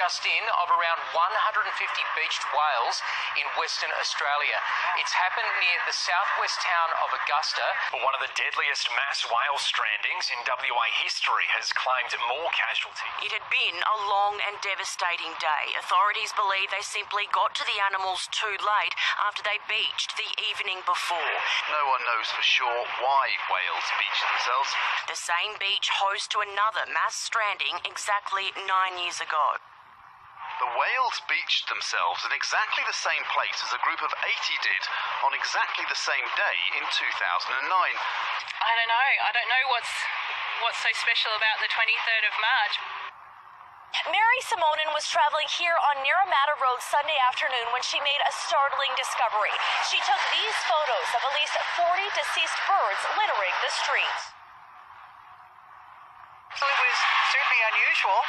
just in of around 150 beached whales in Western Australia. It's happened near the southwest town of Augusta. One of the deadliest mass whale strandings in WA history has claimed more casualties. It had been a long and devastating day. Authorities believe they simply got to the animals too late after they beached the evening before. No one knows for sure why whales beach themselves. The same beach host to another mass stranding exactly 9 years ago. The whales beached themselves in exactly the same place as a group of 80 did on exactly the same day in 2009. I don't know what's so special about the 23rd of March. Mary Simonin was traveling here on Naramata Road Sunday afternoon when she made a startling discovery. She took these photos of at least 40 deceased birds littering the streets. So it was certainly unusual,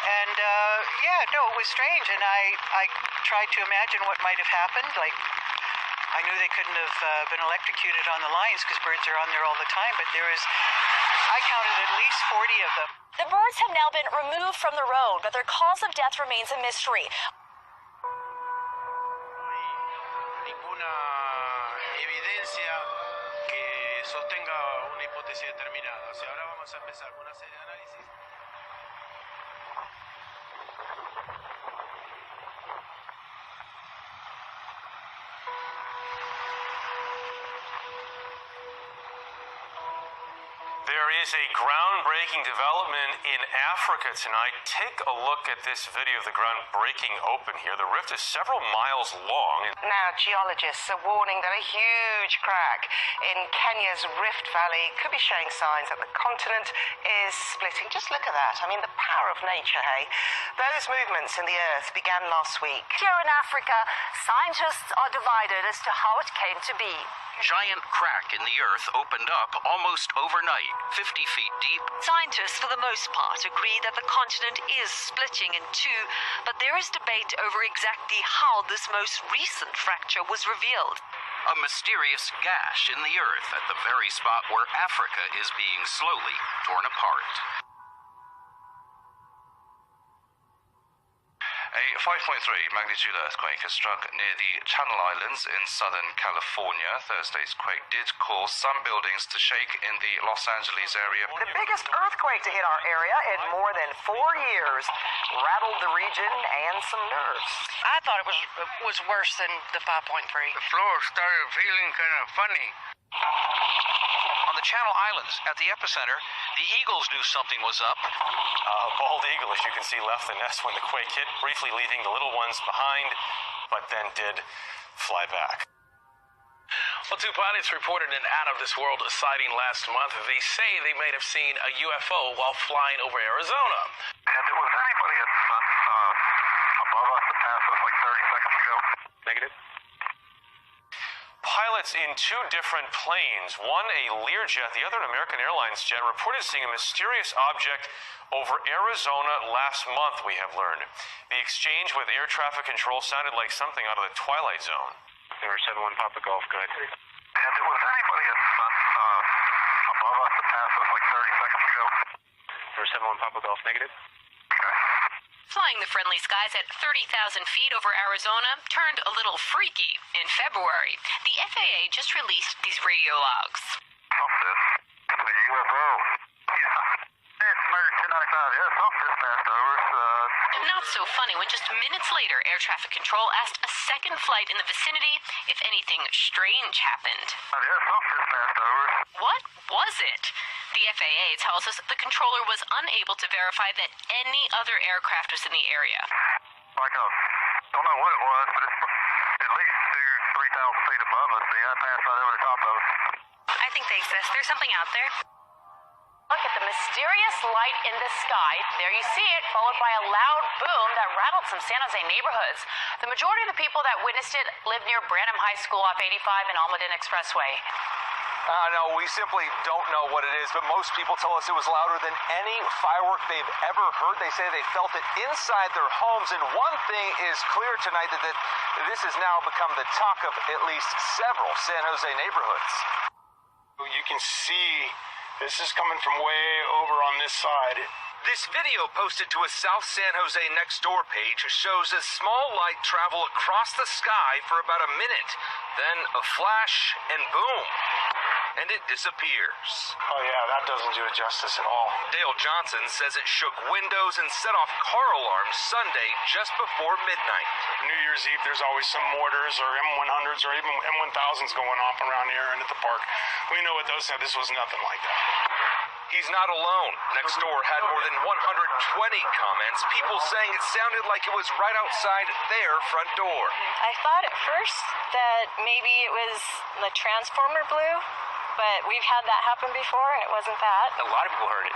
and it was strange, and I tried to imagine what might have happened. Like, I knew they couldn't have been electrocuted on the lines because birds are on there all the time, but I counted at least 40 of them. The birds have now been removed from the road, but their cause of death remains a mystery. Ninguna evidencia que sostenga una hipótesis determinada. O sea, ahora vamos a empezar con una serie de análisis. There is a groundbreaking development in Africa tonight. Take a look at this video of the ground breaking open here. The rift is several miles long. Now, geologists are warning that a huge crack in Kenya's Rift Valley could be showing signs that the continent is splitting. Just look at that. I mean, the power of nature, hey? Those movements in the earth began last week. Here in Africa, scientists are divided as to how it came to be. Giant crack in the earth opened up almost overnight, 50 feet deep. Scientists, for the most part, agree that the continent is splitting in two, but there is debate over exactly how this most recent fracture was revealed. A mysterious gash in the earth at the very spot where Africa is being slowly torn apart. A 5.3 magnitude earthquake has struck near the Channel Islands in Southern California. Thursday's quake did cause some buildings to shake in the Los Angeles area. The biggest earthquake to hit our area in more than 4 years rattled the region and some nerves. I thought it was worse than the 5.3. The floor started feeling kind of funny. On the Channel Islands, at the epicenter, the eagles knew something was up. A bald eagle, as you can see, left the nest when the quake hit, briefly leaving the little ones behind, but then did fly back. Well, two pilots reported an out-of-this-world sighting last month. They say they may have seen a UFO while flying over Arizona. And there was anybody above us that passed us like 30 seconds ago? Negative. Pilots in two different planes, one a Learjet, the other an American Airlines jet, reported seeing a mysterious object over Arizona last month, we have learned. The exchange with air traffic control sounded like something out of the Twilight Zone. Number 71 Papa Golf, go ahead. And there was anybody above us that passed us like 30 seconds ago? Number 71 Papa Golf, negative. Flying the friendly skies at 30,000 feet over Arizona turned a little freaky in February. The FAA just released these radio logs. Something. A UFO. Yeah. It's American 1095. Yeah, something just passed over. Not so funny when just minutes later, air traffic control asked a second flight in the vicinity if anything strange happened. Yeah, something just passed over. What was it? The FAA tells us the controller was unable to verify that any other aircraft was in the area. Don't know what it was, but it's at least 3,000 feet above us. Yeah, I passed right over the top of it. I think they exist. There's something out there. Look at the mysterious light in the sky. There you see it, followed by a loud boom that rattled some San Jose neighborhoods. The majority of the people that witnessed it live near Branham High School off 85 and Almaden Expressway. No, we simply don't know what it is, but most people tell us it was louder than any firework they've ever heard. They say they felt it inside their homes, and one thing is clear tonight, that this has now become the talk of at least several San Jose neighborhoods. You can see this is coming from way over on this side. This video posted to a South San Jose Nextdoor page shows a small light travel across the sky for about a minute, then a flash and boom, and it disappears. Oh yeah, that doesn't do it justice at all. Dale Johnson says it shook windows and set off car alarms Sunday just before midnight. New Year's Eve, there's always some mortars or M100s or even M1000s going off around here and at the park. We know what those said. This was nothing like that. He's not alone. Nextdoor had more than 120 comments, people saying it sounded like it was right outside their front door. I thought at first that maybe it was the transformer blew, but we've had that happen before, and it wasn't that. A lot of people heard it.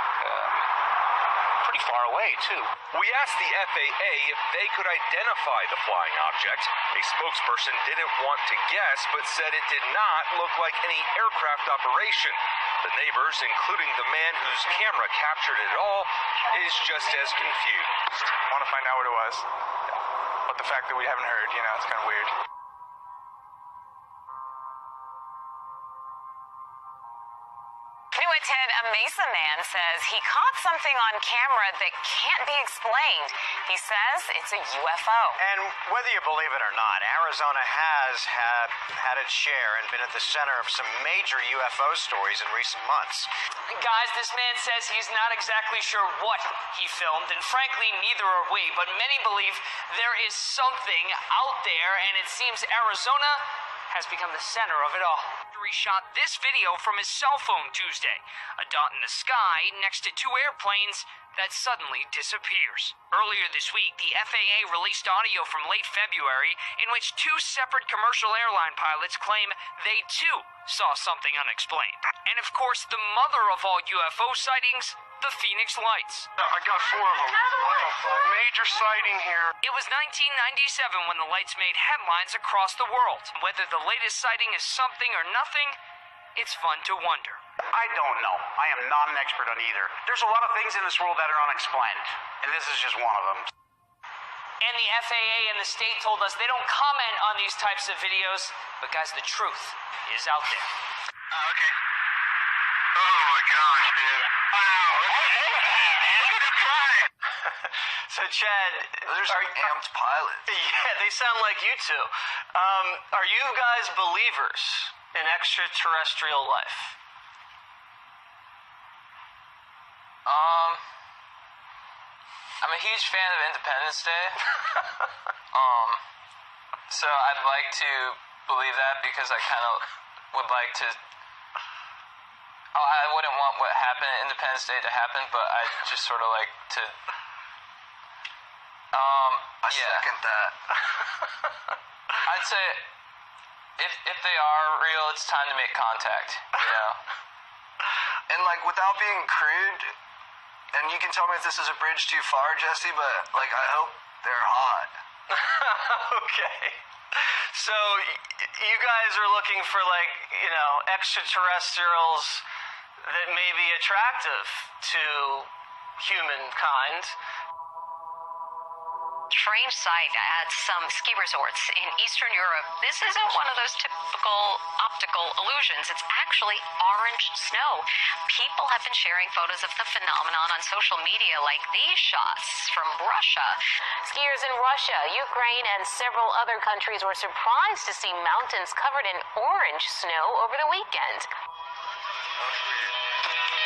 Pretty far away, too. We asked the FAA if they could identify the flying object. A spokesperson didn't want to guess, but said it did not look like any aircraft operation. The neighbors, including the man whose camera captured it all, is just as confused. I want to find out what it was. But the fact that we haven't heard, it's kind of weird. Ted, a Mesa man says he caught something on camera that can't be explained. He says it's a UFO. And whether you believe it or not, Arizona has had its share and been at the center of some major UFO stories in recent months. Guys, this man says he's not exactly sure what he filmed, and frankly, neither are we, but many believe there is something out there, and it seems Arizona has become the center of it all. He shot this video from his cell phone Tuesday, a dot in the sky next to two airplanes that suddenly disappears. Earlier this week, the FAA released audio from late February in which two separate commercial airline pilots claim they too saw something unexplained. And of course, the mother of all UFO sightings, the Phoenix Lights. I got 4 of them. Major sighting here. It was 1997 when the lights made headlines across the world. Whether the latest sighting is something or nothing, it's fun to wonder. I don't know. I am not an expert on either. There's a lot of things in this world that are unexplained, and this is just one of them. And the FAA and the state told us they don't comment on these types of videos, but guys, the truth is out there. Okay. Oh my gosh, dude. Wow. So, Chad, those are amped pilots. Yeah, they sound like you two. Are you guys believers in extraterrestrial life? I'm a huge fan of Independence Day. So I'd like to believe that because I kind of would like to. I wouldn't want what happened at Independence Day to happen, but I'd just sort of like to. I second that. I'd say if they are real, it's time to make contact. And like without being crude, and you can tell me if this is a bridge too far, Jesse, but like I hope they're hot. Okay. So you guys are looking for like, extraterrestrials that may be attractive to humankind. Strange sight at some ski resorts in Eastern Europe. This isn't one of those typical optical illusions. It's actually orange snow. People have been sharing photos of the phenomenon on social media, like these shots from Russia. Skiers in Russia, Ukraine, and several other countries were surprised to see mountains covered in orange snow over the weekend.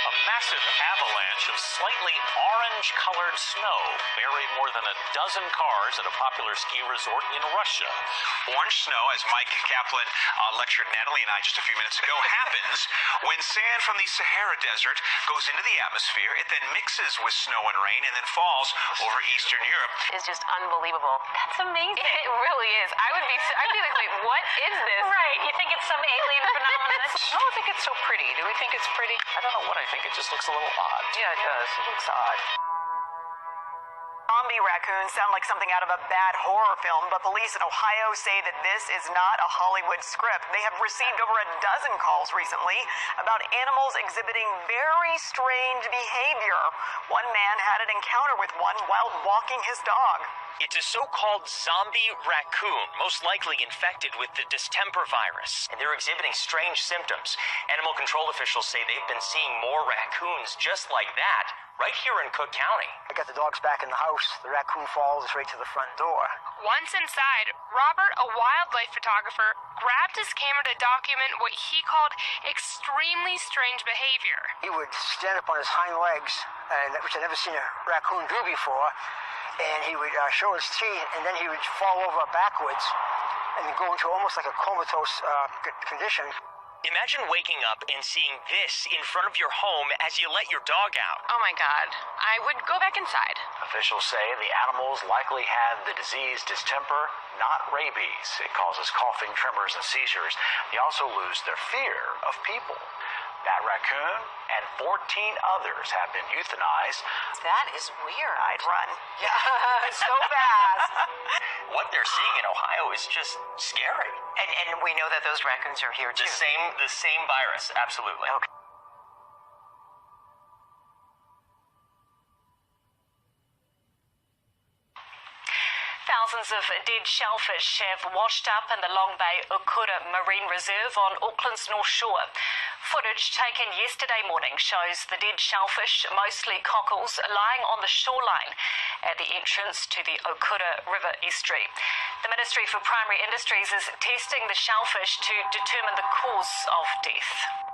A massive avalanche of slightly orange-colored snow buried more than a dozen cars at a popular ski resort in Russia. Orange snow, as Mike Kaplan lectured Natalie and I just a few minutes ago, happens when sand from the Sahara Desert goes into the atmosphere. It then mixes with snow and rain and then falls over Eastern Europe. It's just unbelievable. That's amazing. It really is. I'd be like, wait, what is this? Right. You think it's some alien phenomenon? I don't think it's so pretty. Do we think it's pretty? I don't know what I think. It just looks a little odd. Yeah, it does. It looks odd. Zombie raccoons sound like something out of a bad horror film, but police in Ohio say that this is not a Hollywood script. They have received over a dozen calls recently about animals exhibiting very strange behavior. One man had an encounter with one while walking his dog. It's a so-called zombie raccoon, most likely infected with the distemper virus, and they're exhibiting strange symptoms. Animal control officials say they've been seeing more raccoons just like that right here in Cook County. I got the dogs back in the house. The raccoon follows us right to the front door. Once inside, Robert, a wildlife photographer, grabbed his camera to document what he called extremely strange behavior. He would stand up on his hind legs, which I'd never seen a raccoon do before, and he would show his teeth, and then he would fall over backwards and then go into almost like a comatose condition. Imagine waking up and seeing this in front of your home as you let your dog out. Oh my God. I would go back inside. Officials say the animals likely had the disease distemper, not rabies. It causes coughing, tremors, and seizures. They also lose their fear of people. That raccoon and 14 others have been euthanized. That is weird. I'd run. Yeah, so fast. What they're seeing in Ohio is just scary. And we know that those raccoons are here too. The same virus, absolutely. Okay. Thousands of dead shellfish have washed up in the Long Bay Okura Marine Reserve on Auckland's North Shore. Footage taken yesterday morning shows the dead shellfish, mostly cockles, lying on the shoreline at the entrance to the Okura River estuary. The Ministry for Primary Industries is testing the shellfish to determine the cause of death.